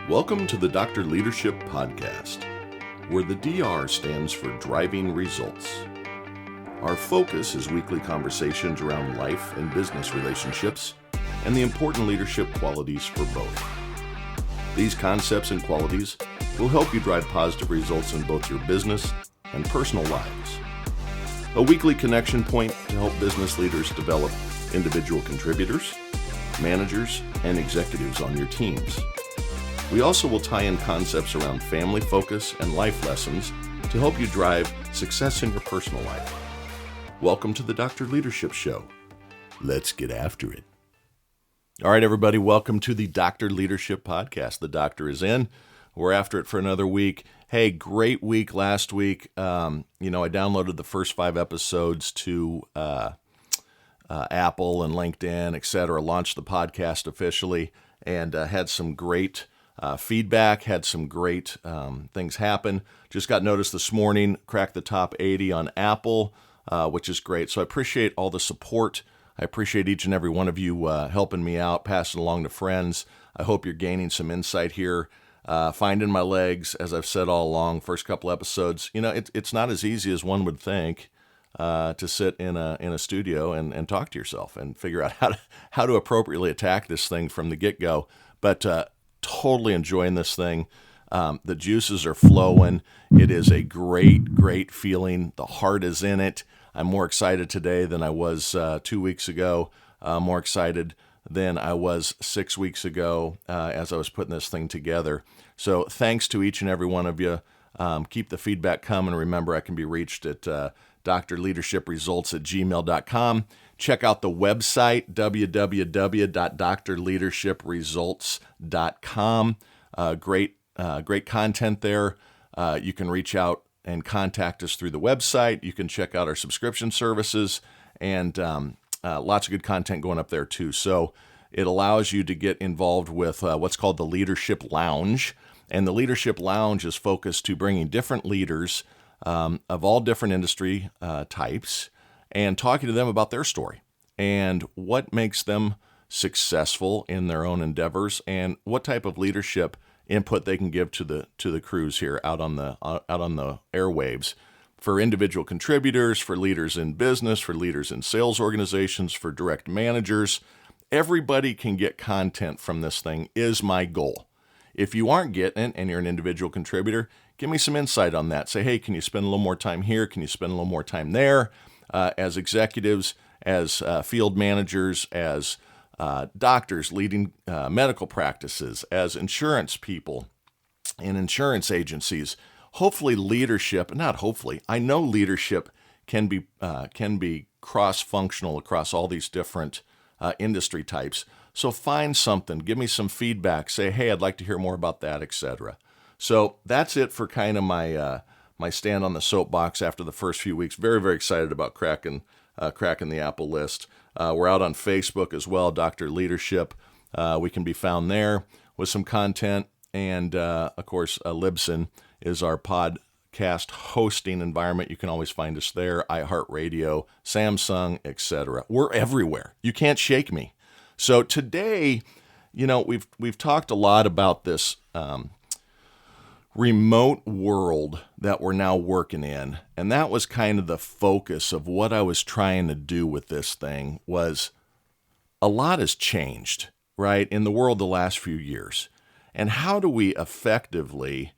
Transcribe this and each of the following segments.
Welcome to the Dr. Leadership Podcast, where the DR stands for Driving Results. Our focus is weekly conversations around life and business relationships and the important leadership qualities for both. These concepts and qualities will help you drive positive results in both your business and personal lives. A weekly connection point to help business leaders develop individual contributors, managers, and executives on your teams. We also will tie in concepts around family focus and life lessons to help you drive success in your personal life. Welcome to the Dr. Leadership Show. Let's get after it. All right, everybody, welcome to the Dr. Leadership Podcast. The doctor is in. We're after it for another week. Hey, great week last week. I downloaded the first 5 episodes to Apple and LinkedIn, etc., launched the podcast officially, and had some great feedback, had some great things happen. Just got notice this morning, cracked the top 80 on Apple, which is great. So I appreciate all the support. I appreciate each and every one of you helping me out, passing along to friends. I hope you're gaining some insight here, finding my legs, as I've said all along. First couple episodes, it's not as easy as one would think to sit in a studio and talk to yourself and figure out how to appropriately attack this thing from the get-go. But totally enjoying this thing. The juices are flowing. It is a great feeling. The heart is in it. I'm more excited today than I was 2 weeks ago, more excited than I was 6 weeks ago as I was putting this thing together. So thanks to each and every one of you. Keep the feedback coming. Remember, I can be reached at drleadershipresults@gmail.com. Check out the website, www.drleadershipresults.com. Great content there. You can reach out and contact us through the website. You can check out our subscription services, and lots of good content going up there too. So it allows you to get involved with what's called the Leadership Lounge. And the Leadership Lounge is focused to bringing different leaders of all different industry types and talking to them about their story and what makes them successful in their own endeavors and what type of leadership input they can give to the crews here out on the airwaves for individual contributors, for leaders in business, for leaders in sales organizations, for direct managers. Everybody can get content from this thing is my goal. If you aren't getting it and you're an individual contributor, give me some insight on that. Say, hey, can you spend a little more time here? Can you spend a little more time there? As executives, as field managers, as doctors leading medical practices, as insurance people in insurance agencies. Hopefully leadership, not hopefully, I know leadership can be cross-functional across all these different industry types. So find something, give me some feedback, say, hey, I'd like to hear more about that, etc. So that's it for kind of my stand on the soapbox after the first few weeks. Very, very excited about cracking the Apple list. We're out on Facebook as well, Dr. Leadership. We can be found there with some content. And, of course, Libsyn is our podcast hosting environment. You can always find us there, iHeartRadio, Samsung, etc. We're everywhere. You can't shake me. So today, we've talked a lot about this remote world that we're now working in. And that was kind of the focus of what I was trying to do with this thing was a lot has changed, right, in the world the last few years. And how do we effectively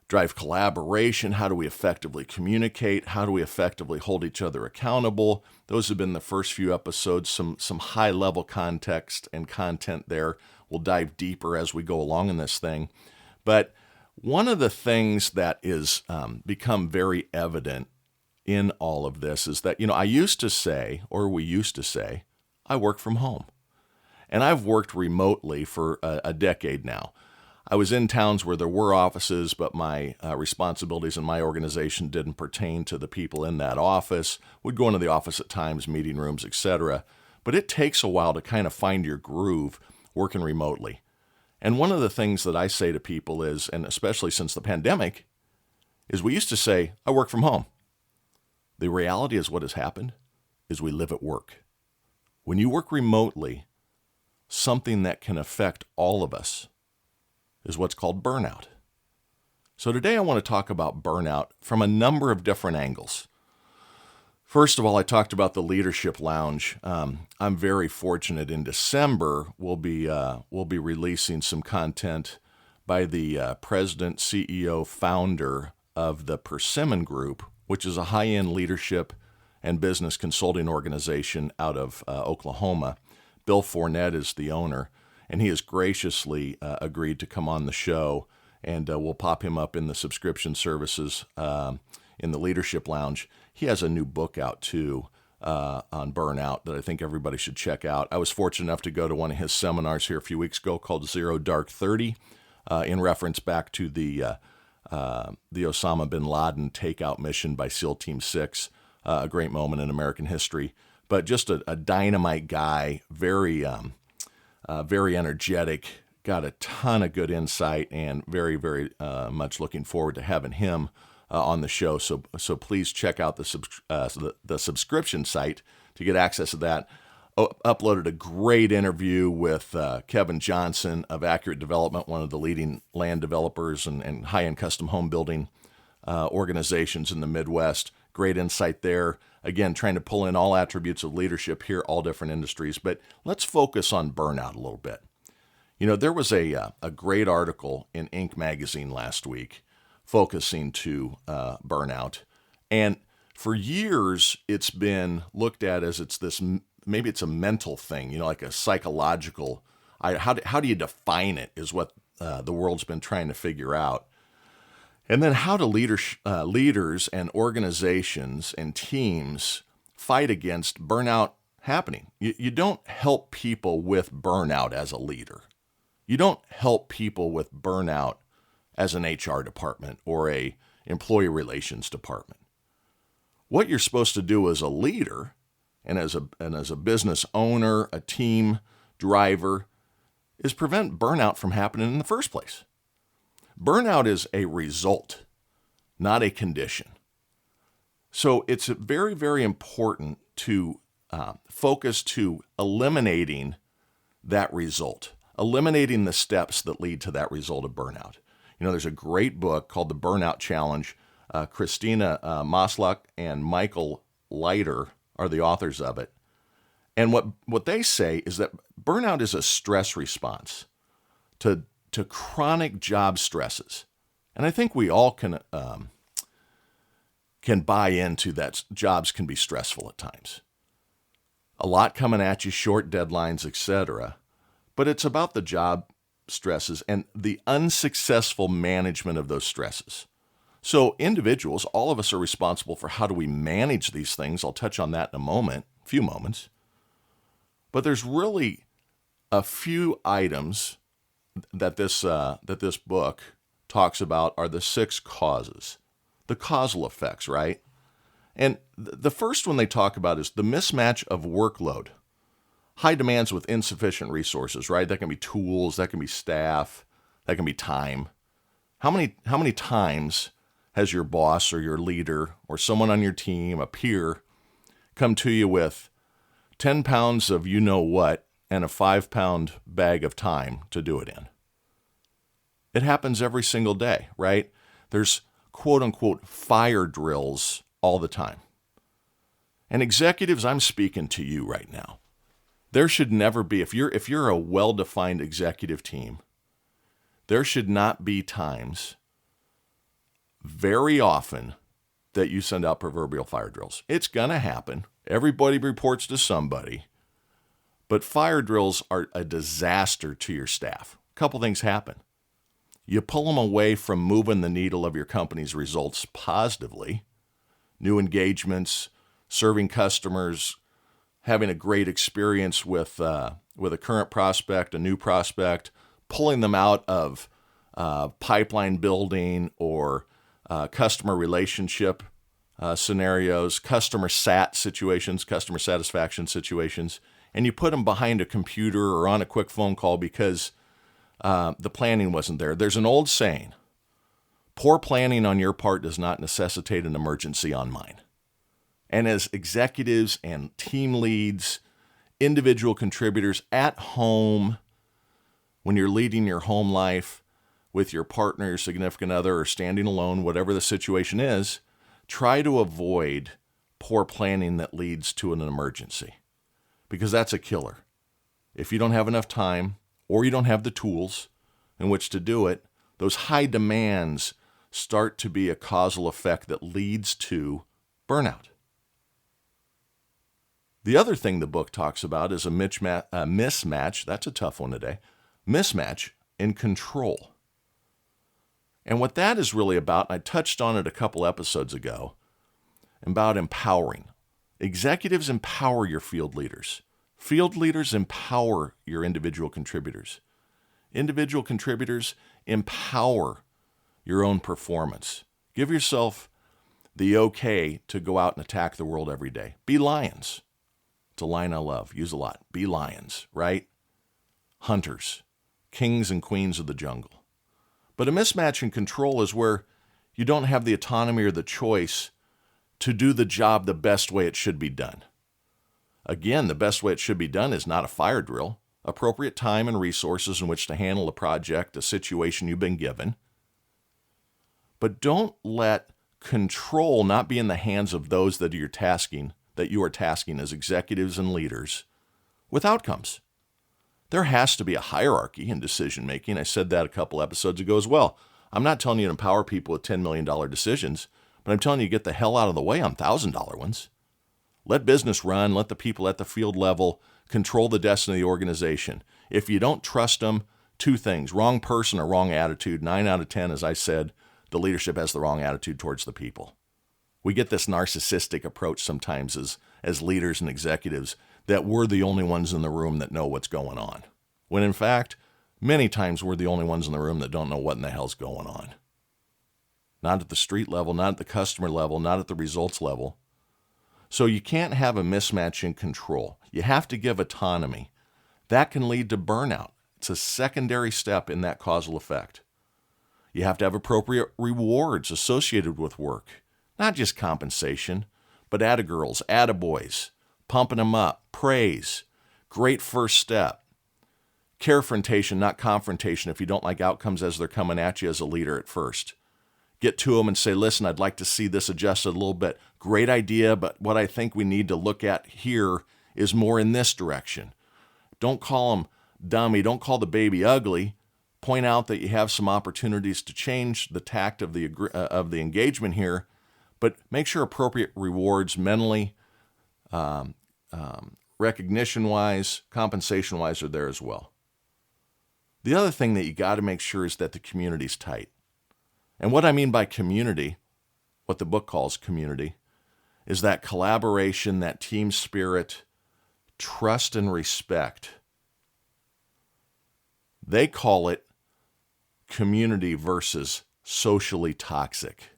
drive collaboration? How do we effectively communicate? How do we effectively hold each other accountable? Those have been the first few episodes, some high-level context and content there. We'll dive deeper as we go along in this thing. But one of the things that is become very evident in all of this is that, we used to say, I work from home. And I've worked remotely for a decade now. I was in towns where there were offices, but my responsibilities in my organization didn't pertain to the people in that office. We'd go into the office at times, meeting rooms, etc. But it takes a while to kind of find your groove working remotely. And one of the things that I say to people is, and especially since the pandemic, is we used to say, I work from home. The reality is what has happened is we live at work. When you work remotely, something that can affect all of us is what's called burnout. So today I want to talk about burnout from a number of different angles. First of all, I talked about the Leadership Lounge. I'm very fortunate. In December, we'll be releasing some content by the president, CEO, founder of the Persimmon Group, which is a high-end leadership and business consulting organization out of Oklahoma. Bill Fournette is the owner, and he has graciously agreed to come on the show, and we'll pop him up in the subscription services in the Leadership Lounge. He has a new book out, too, on burnout that I think everybody should check out. I was fortunate enough to go to one of his seminars here a few weeks ago called Zero Dark 30, in reference back to the Osama bin Laden takeout mission by SEAL Team 6, a great moment in American history. But just a dynamite guy, very energetic, got a ton of good insight, and very, very much looking forward to having him on the show. So please check out the subscription site to get access to that. Uploaded a great interview with Kevin Johnson of Accurate Development, one of the leading land developers and high-end custom home building organizations in the Midwest. Great insight there. Again, trying to pull in all attributes of leadership here, all different industries. But let's focus on burnout a little bit. You know, there was a great article in Inc. magazine last week focusing to burnout. And for years, it's been looked at as maybe it's a mental thing, you know, like a psychological, how do you define it is what the world's been trying to figure out. And then how do leaders and organizations and teams fight against burnout happening? You don't help people with burnout as a leader. You don't help people with burnout as an HR department or a employee relations department. What you're supposed to do as a leader and as a business owner, a team driver, is prevent burnout from happening in the first place. Burnout is a result, not a condition. So it's very, very important to focus to eliminating that result, eliminating the steps that lead to that result of burnout. You know, there's a great book called The Burnout Challenge. Christina Maslach and Michael Leiter are the authors of it. And what they say is that burnout is a stress response to chronic job stresses. And I think we all can buy into that. Jobs can be stressful at times. A lot coming at you, short deadlines, etc. But it's about the job stresses and the unsuccessful management of those stresses. So individuals, all of us are responsible for how do we manage these things. I'll touch on that in a few moments. But there's really a few items that this book talks about are the 6 causes, the causal effects, right? And the first one they talk about is the mismatch of workload. High demands with insufficient resources, right? That can be tools, that can be staff, that can be time. How many times has your boss or your leader or someone on your team, a peer, come to you with 10 pounds of you know what and a 5-pound bag of time to do it in? It happens every single day, right? There's quote unquote fire drills all the time. And executives, I'm speaking to you right now. There should never be, if you're a well-defined executive team, there should not be times very often that you send out proverbial fire drills. It's going to happen. Everybody reports to somebody. But fire drills are a disaster to your staff. A couple things happen. You pull them away from moving the needle of your company's results positively, new engagements, serving customers, having a great experience with a current prospect, a new prospect, pulling them out of pipeline building or customer relationship scenarios, customer satisfaction situations, and you put them behind a computer or on a quick phone call because the planning wasn't there. There's an old saying, poor planning on your part does not necessitate an emergency on mine. And as executives and team leads, individual contributors at home, when you're leading your home life, with your partner, your significant other, or standing alone, whatever the situation is, try to avoid poor planning that leads to an emergency, because that's a killer. If you don't have enough time or you don't have the tools in which to do it, those high demands start to be a causal effect that leads to burnout. The other thing the book talks about is a mismatch, that's a tough one today, mismatch in control. And what that is really about, and I touched on it a couple episodes ago, about empowering. Executives empower your field leaders. Field leaders empower your individual contributors. Individual contributors empower your own performance. Give yourself the okay to go out and attack the world every day. Be lions. It's a line I love, use a lot. Be lions, right? Hunters, kings and queens of the jungle. But a mismatch in control is where you don't have the autonomy or the choice to do the job the best way it should be done. Again, the best way it should be done is not a fire drill. Appropriate time and resources in which to handle a project, a situation you've been given. But don't let control not be in the hands of those that you are tasking as executives and leaders with outcomes. There has to be a hierarchy in decision making. I said that a couple episodes ago as well. I'm not telling you to empower people with $10 million decisions, but I'm telling you to get the hell out of the way on $1,000 ones. Let business run, let the people at the field level control the destiny of the organization. If you don't trust them, two things, wrong person or wrong attitude. 9 out of 10, as I said, the leadership has the wrong attitude towards the people. We get this narcissistic approach sometimes as leaders and executives that we're the only ones in the room that know what's going on. When in fact, many times we're the only ones in the room that don't know what in the hell's going on. Not at the street level, not at the customer level, not at the results level. So you can't have a mismatch in control. You have to give autonomy. That can lead to burnout. It's a secondary step in that causal effect. You have to have appropriate rewards associated with work. Not just compensation, but atta-girls, atta-boys, pumping them up, praise, great first step. Carefrontation, not confrontation, if you don't like outcomes as they're coming at you as a leader at first. Get to them and say, listen, I'd like to see this adjusted a little bit. Great idea, but what I think we need to look at here is more in this direction. Don't call them dummy. Don't call the baby ugly. Point out that you have some opportunities to change the tact of the engagement here, but make sure appropriate rewards mentally, recognition-wise, compensation-wise are there as well. The other thing that you got to make sure is that the community's tight. And what I mean by community, what the book calls community, is that collaboration, that team spirit, trust and respect. They call it community versus socially toxic.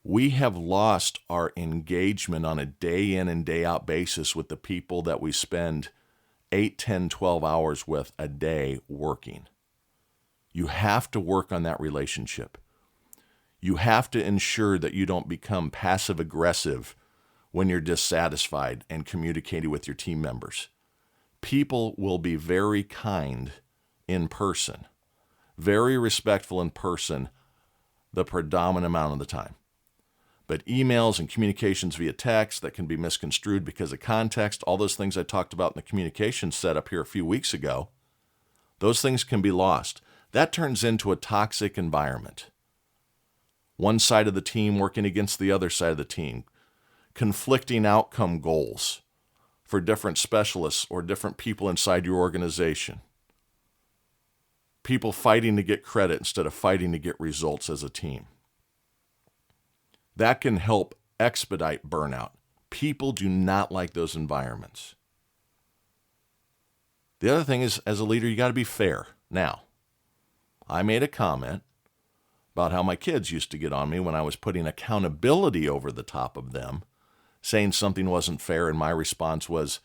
We have lost our engagement on a day in and day out basis with the people that we spend 8, 10, 12 hours with a day working. You have to work on that relationship. You have to ensure that you don't become passive aggressive when you're dissatisfied and communicating with your team members. People will be very kind in person, very respectful in person the predominant amount of the time. But emails and communications via text that can be misconstrued because of context, all those things I talked about in the communication setup here a few weeks ago, those things can be lost. That turns into a toxic environment. One side of the team working against the other side of the team. Conflicting outcome goals for different specialists or different people inside your organization. People fighting to get credit instead of fighting to get results as a team. That can help expedite burnout. People do not like those environments. The other thing is, as a leader, you got to be fair. Now, I made a comment about how my kids used to get on me when I was putting accountability over the top of them, saying something wasn't fair, and my response was,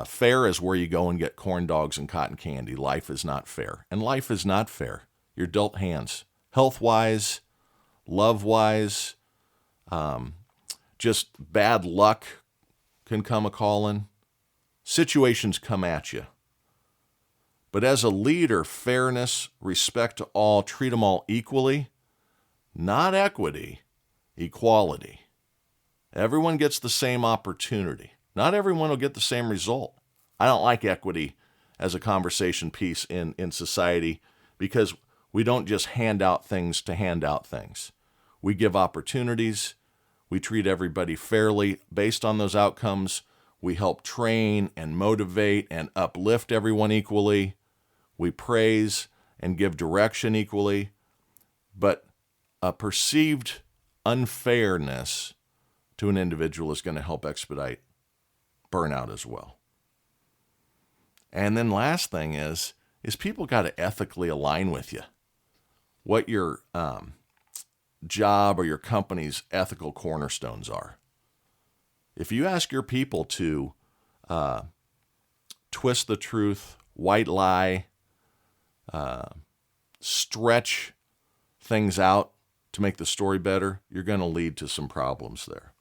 fair is where you go and get corn dogs and cotton candy. Life is not fair. And life is not fair. You're dealt hands. Health-wise, love-wise, just bad luck can come a-calling. Situations come at you. But as a leader, fairness, respect to all, treat them all equally, not equity, equality. Everyone gets the same opportunity. Not everyone will get the same result. I don't like equity as a conversation piece in society because we don't just hand out things to hand out things. We give opportunities. We treat everybody fairly based on those outcomes. We help train and motivate and uplift everyone equally. We praise and give direction equally. But a perceived unfairness to an individual is going to help expedite burnout as well. And then last thing is people got to ethically align with you. What your job or your company's ethical cornerstones are. If you ask your people to twist the truth, white lie, stretch things out to make the story better, you're going to lead to some problems there.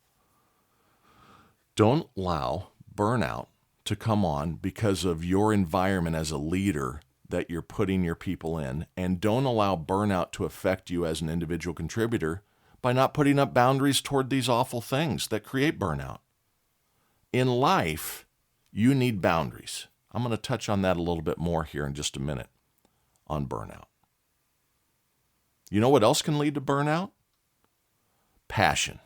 Don't allow burnout to come on because of your environment as a leader that you're putting your people in, and don't allow burnout to affect you as an individual contributor by not putting up boundaries toward these awful things that create burnout. In life, you need boundaries. I'm going to touch on that a little bit more here in just a minute on burnout. You know what else can lead to burnout? Passion.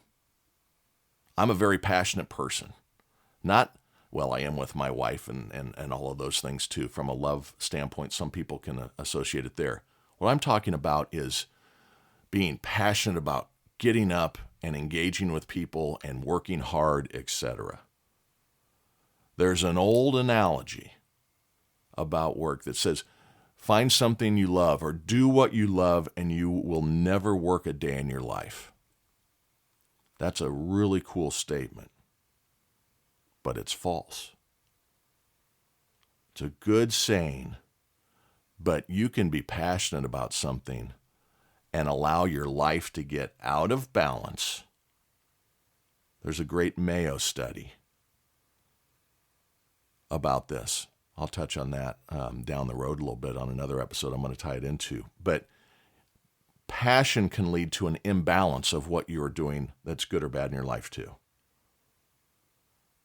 I'm a very passionate person. I am with my wife and all of those things too. From a love standpoint, some people can associate it there. What I'm talking about is being passionate about getting up and engaging with people and working hard, etc. There's an old analogy about work that says, find something you love or do what you love and you will never work a day in your life. That's a really cool statement, but it's false. It's a good saying, but you can be passionate about something and allow your life to get out of balance. There's a great Mayo study about this. I'll touch on that down the road a little bit on another episode I'm going to tie it into. But passion can lead to an imbalance of what you're doing that's good or bad in your life too.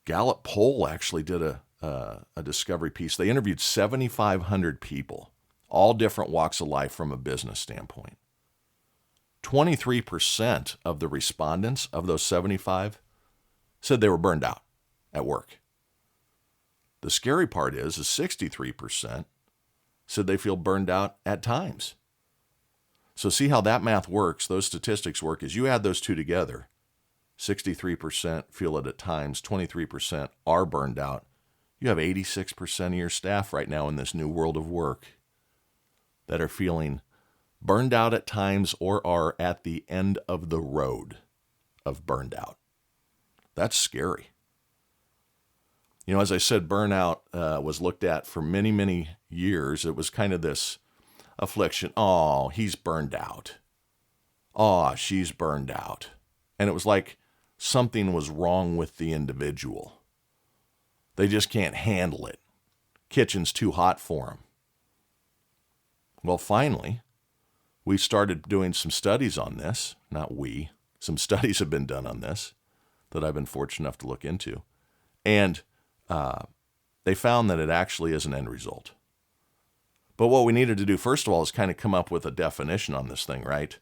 Gallup poll actually did a discovery piece. They interviewed 7,500 people, all different walks of life from a business standpoint. 23% of the respondents of those 75 said they were burned out at work. The scary part is 63% said they feel burned out at times. So see how that math works, those statistics work, is you add those two together. 63% feel it at times, 23% are burned out. You have 86% of your staff right now in this new world of work that are feeling burned out at times or are at the end of the road of burned out. That's scary. You know, as I said, burnout was looked at for many, many years. It was kind of this affliction. Oh, he's burned out. Oh, she's burned out. And it was like something was wrong with the individual. They just can't handle it. Kitchen's too hot for them. Well, finally, we started doing some studies on this. Some studies have been done on this that I've been fortunate enough to look into. And they found that it actually is an end result. But what we needed to do, first of all, is kind of come up with a definition on this thing, right?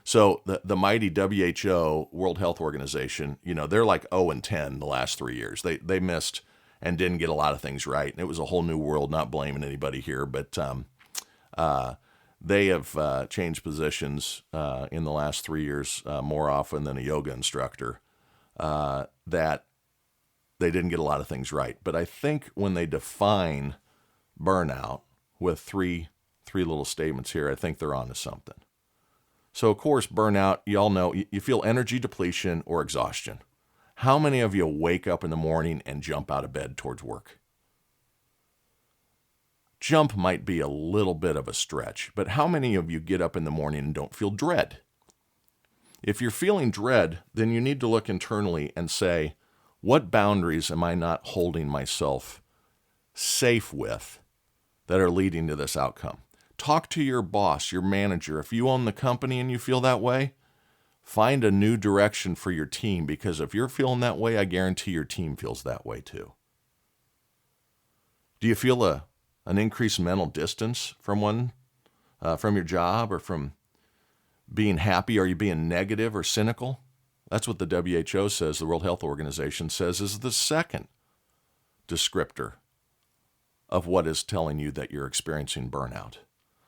So the mighty WHO, World Health Organization, they're like 0-10 the last 3 years. They missed and didn't get a lot of things right. And it was a whole new world, not blaming anybody here, but they have changed positions in the last 3 years more often than a yoga instructor, that they didn't get a lot of things right. But I think when they define burnout with three little statements here, I think they're onto something. So, of course, burnout, you all know, you feel energy depletion or exhaustion. How many of you wake up in the morning and jump out of bed towards work? Jump might be a little bit of a stretch, but how many of you get up in the morning and don't feel dread? If you're feeling dread, then you need to look internally and say, what boundaries am I not holding myself safe with that are leading to this outcome. Talk to your boss, your manager. If you own the company and you feel that way, find a new direction for your team, because if you're feeling that way, I guarantee your team feels that way too. Do you feel an increased mental distance from your job, or from being happy? Are you being negative or cynical? That's what the WHO says, the World Health Organization says, is the second descriptor of what is telling you that you're experiencing burnout.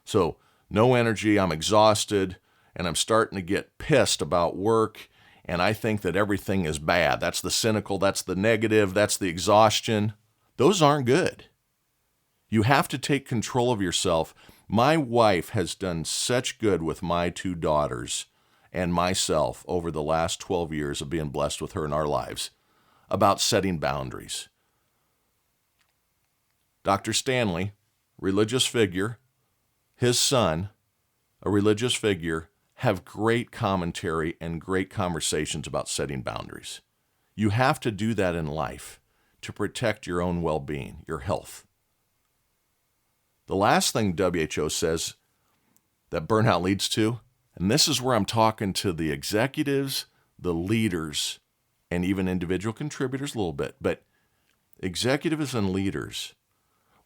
So, no energy, I'm exhausted, and I'm starting to get pissed about work, and I think that everything is bad. That's the cynical, that's the negative, that's the exhaustion. Those aren't good. You have to take control of yourself. My wife has done such good with my 2 daughters and myself over the last 12 years of being blessed with her in our lives about setting boundaries. Dr. Stanley, religious figure, his son, a religious figure, have great commentary and great conversations about setting boundaries. You have to do that in life to protect your own well-being, your health. The last thing WHO says that burnout leads to, and this is where I'm talking to the executives, the leaders, and even individual contributors a little bit, but executives and leaders,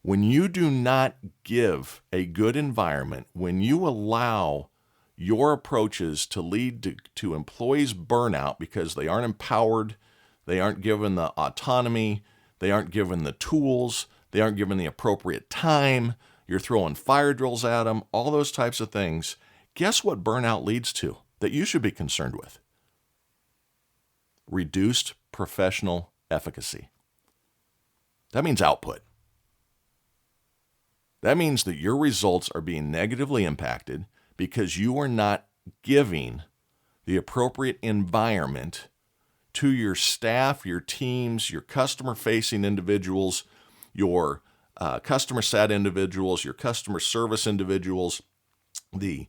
when you do not give a good environment, when you allow your approaches to lead to employees' burnout because they aren't empowered, they aren't given the autonomy, they aren't given the tools, they aren't given the appropriate time, you're throwing fire drills at them, all those types of things, guess what burnout leads to that you should be concerned with? Reduced professional efficacy. That means output. That means that your results are being negatively impacted because you are not giving the appropriate environment to your staff, your teams, your customer-facing individuals, your customer sat individuals, your customer service individuals, the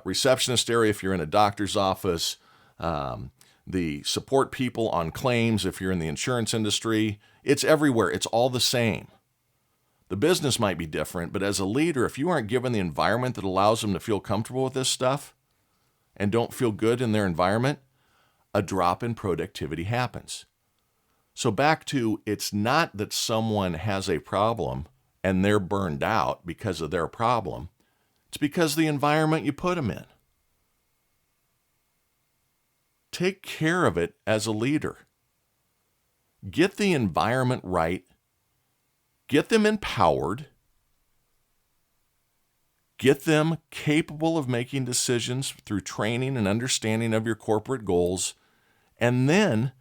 receptionist area if you're in a doctor's office, the support people on claims if you're in the insurance industry. It's everywhere. It's all the same. The business might be different, but as a leader, if you aren't given the environment that allows them to feel comfortable with this stuff and don't feel good in their environment, a drop in productivity happens. So back to, it's not that someone has a problem and they're burned out because of their problem. It's because of the environment you put them in. Take care of it as a leader. Get the environment right. Get them empowered. Get them capable of making decisions through training and understanding of your corporate goals, and then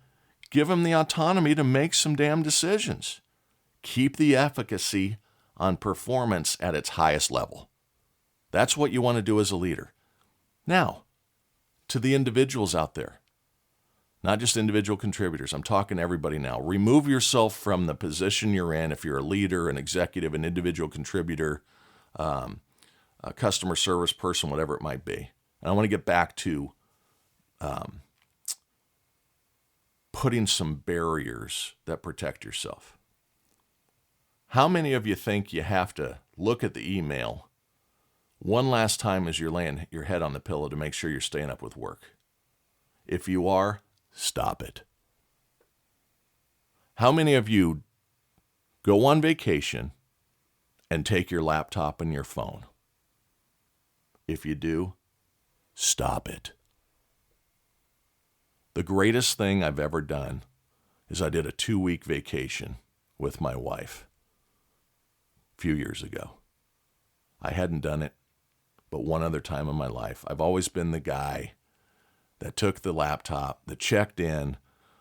give them the autonomy to make some damn decisions. Keep the efficacy on performance at its highest level. That's what you want to do as a leader. Now, to the individuals out there, not just individual contributors, I'm talking to everybody now. Remove yourself from the position you're in if you're a leader, an executive, an individual contributor, a customer service person, whatever it might be. And I want to get back to putting some barriers that protect yourself. How many of you think you have to look at the email one last time as you're laying your head on the pillow to make sure you're staying up with work? If you are, stop it. How many of you go on vacation and take your laptop and your phone? If you do, stop it. The greatest thing I've ever done is I did a 2-week vacation with my wife a few years ago. I hadn't done it but one other time in my life. I've always been the guy that took the laptop, that checked in.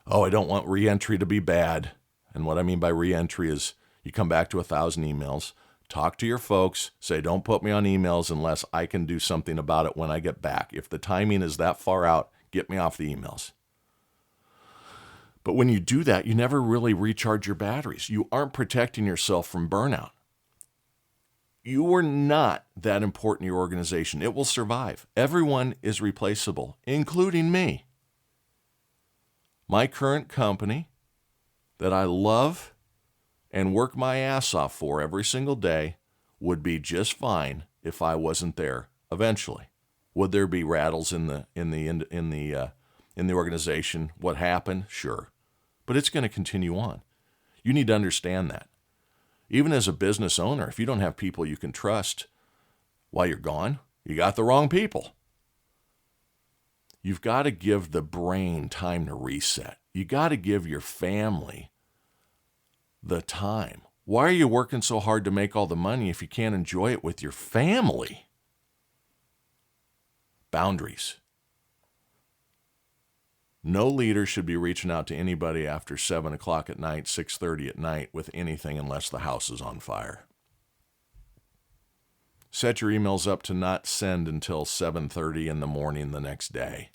Oh, I don't want reentry to be bad. And what I mean by reentry is you come back to 1,000 emails, talk to your folks, say, don't put me on emails unless I can do something about it when I get back. If the timing is that far out, get me off the emails. But when you do that, you never really recharge your batteries. You aren't protecting yourself from burnout. You are not that important to your organization. It will survive. Everyone is replaceable, including me. My current company that I love and work my ass off for every single day would be just fine if I wasn't there eventually. Would there be rattles in the organization? What happened? Sure. But it's going to continue on. You need to understand that. Even as a business owner, if you don't have people you can trust while you're gone, you got the wrong people. You've got to give the brain time to reset. You got to give your family the time. Why are you working so hard to make all the money if you can't enjoy it with your family? Boundaries. No leader should be reaching out to anybody after 7 o'clock at night, 6:30 at night with anything unless the house is on fire. Set your emails up to not send until 7:30 in the morning the next day.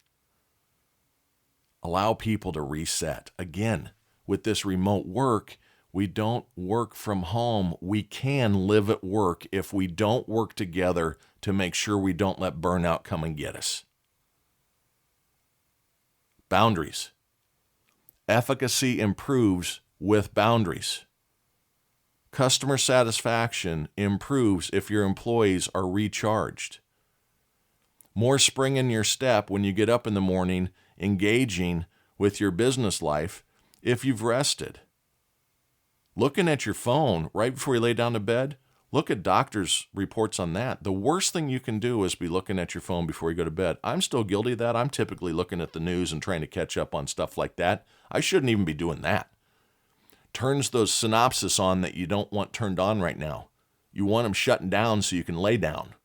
Allow people to reset. Again, with this remote work, we don't work from home. We can live at work if we don't work together to make sure we don't let burnout come and get us. Boundaries. Efficacy improves with boundaries. Customer satisfaction improves if your employees are recharged. More spring in your step when you get up in the morning, engaging with your business life if you've rested. Looking at your phone right before you lay down to bed, look at doctors' reports on that. The worst thing you can do is be looking at your phone before you go to bed. I'm still guilty of that. I'm typically looking at the news and trying to catch up on stuff like that. I shouldn't even be doing that. Turns those synapses on that you don't want turned on right now. You want them shutting down so you can lay down.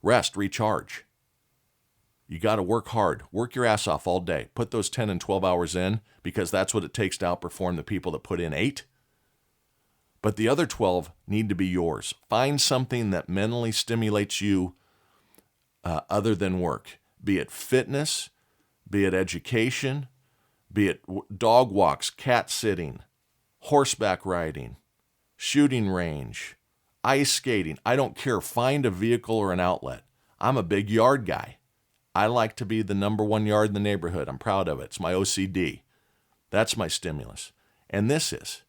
Rest, recharge. You got to work hard. Work your ass off all day. Put those 10 and 12 hours in because that's what it takes to outperform the people that put in 8. But the other 12 need to be yours. Find something that mentally stimulates you other than work, be it fitness, be it education, be it dog walks, cat sitting, horseback riding, shooting range, ice skating. I don't care. Find a vehicle or an outlet. I'm a big yard guy. I like to be the number one yard in the neighborhood. I'm proud of it. It's my OCD. That's my stimulus. And this is.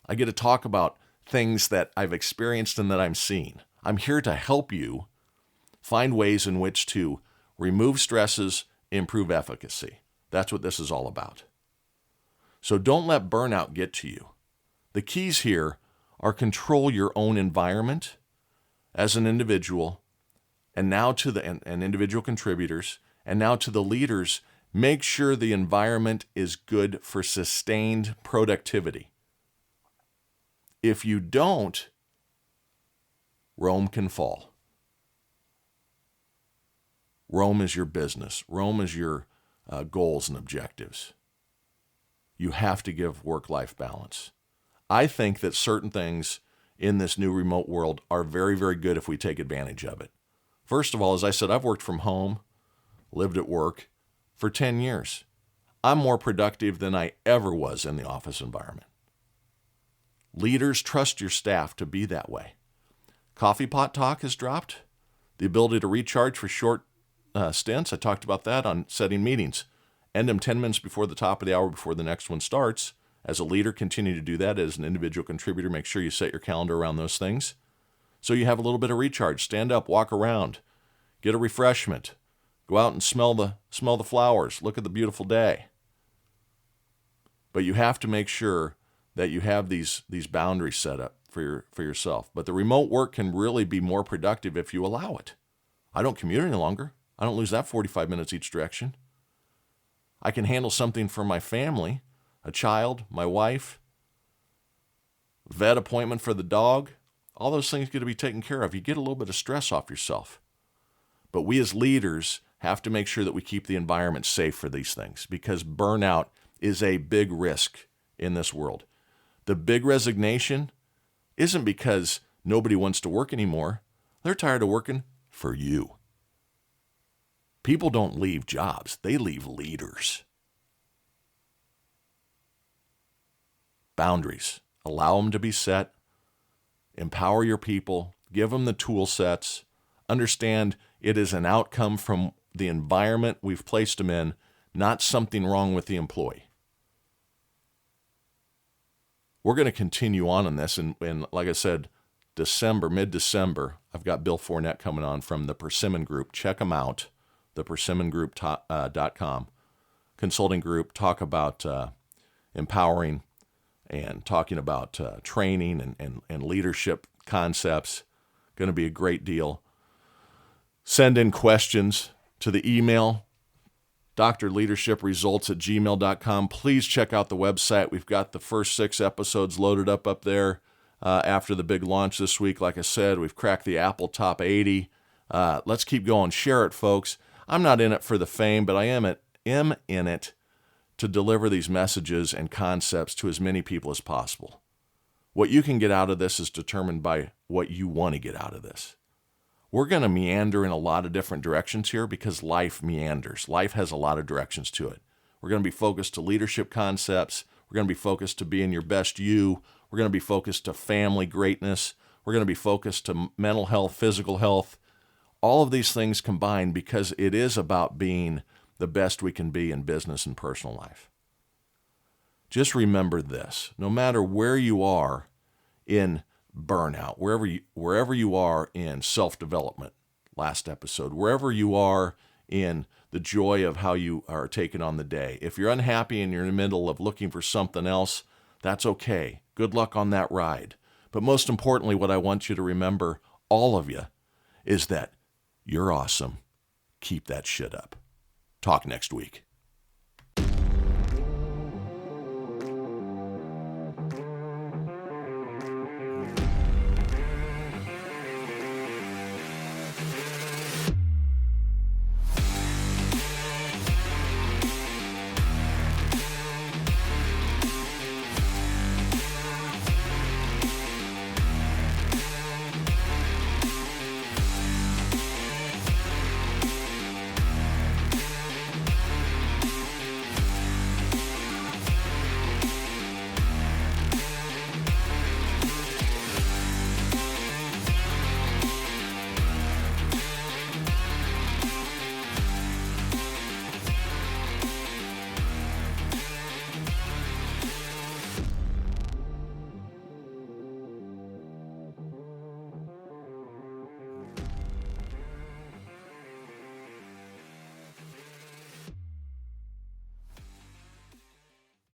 I get to talk about things that I've experienced and that I'm seeing. I'm here to help you find ways in which to remove stresses, improve efficacy. That's what this is all about. So don't let burnout get to you. The keys here are control your own environment as an individual, and now to the and individual contributors, and now to the leaders, make sure the environment is good for sustained productivity. If you don't, Rome can fall. Rome is your business. Rome is your goals and objectives. You have to give work-life balance. I think that certain things in this new remote world are very, very good if we take advantage of it. First of all, as I said, I've worked from home, lived at work for 10 years. I'm more productive than I ever was in the office environment. Leaders, trust your staff to be that way. Coffee pot talk has dropped. The ability to recharge for short stints. I talked about that on setting meetings. End them 10 minutes before the top of the hour before the next one starts. As a leader, continue to do that. As an individual contributor, make sure you set your calendar around those things. So you have a little bit of recharge. Stand up, walk around, get a refreshment, go out and smell the flowers, look at the beautiful day. But you have to make sure that you have these boundaries set up for yourself. But the remote work can really be more productive if you allow it. I don't commute any longer. I don't lose that 45 minutes each direction. I can handle something for my family, a child, my wife, vet appointment for the dog. All those things get to be taken care of. You get a little bit of stress off yourself. But we as leaders have to make sure that we keep the environment safe for these things because burnout is a big risk in this world. The big resignation isn't because nobody wants to work anymore. They're tired of working for you. People don't leave jobs. They leave leaders. Boundaries. Allow them to be set. Empower your people. Give them the tool sets. Understand it is an outcome from the environment we've placed them in, not something wrong with the employee. We're going to continue on this, and like I said, mid-December, I've got Bill Fournette coming on from the Persimmon Group. Check them out, thepersimmongroup.com. Consulting group, talk about empowering and talking about training and leadership concepts. Going to be a great deal. Send in questions to the email, drleadershipresults@gmail.com. Please check out the website. We've got the first 6 episodes loaded up there after the big launch this week. Like I said, we've cracked the Apple Top 80. Let's keep going. Share it, folks. I'm not in it for the fame, but I am in it to deliver these messages and concepts to as many people as possible. What you can get out of this is determined by what you want to get out of this. We're going to meander in a lot of different directions here because life meanders. Life has a lot of directions to it. We're going to be focused to leadership concepts. We're going to be focused to being your best you. We're going to be focused to family greatness. We're going to be focused to mental health, physical health. All of these things combined because it is about being the best we can be in business and personal life. Just remember this, no matter where you are in burnout, wherever you are in self-development, last episode, wherever you are in the joy of how you are taking on the day, if you're unhappy and you're in the middle of looking for something else, that's okay. Good luck on that ride. But most importantly, what I want you to remember, all of you, is that you're awesome. Keep that shit up. Talk next week.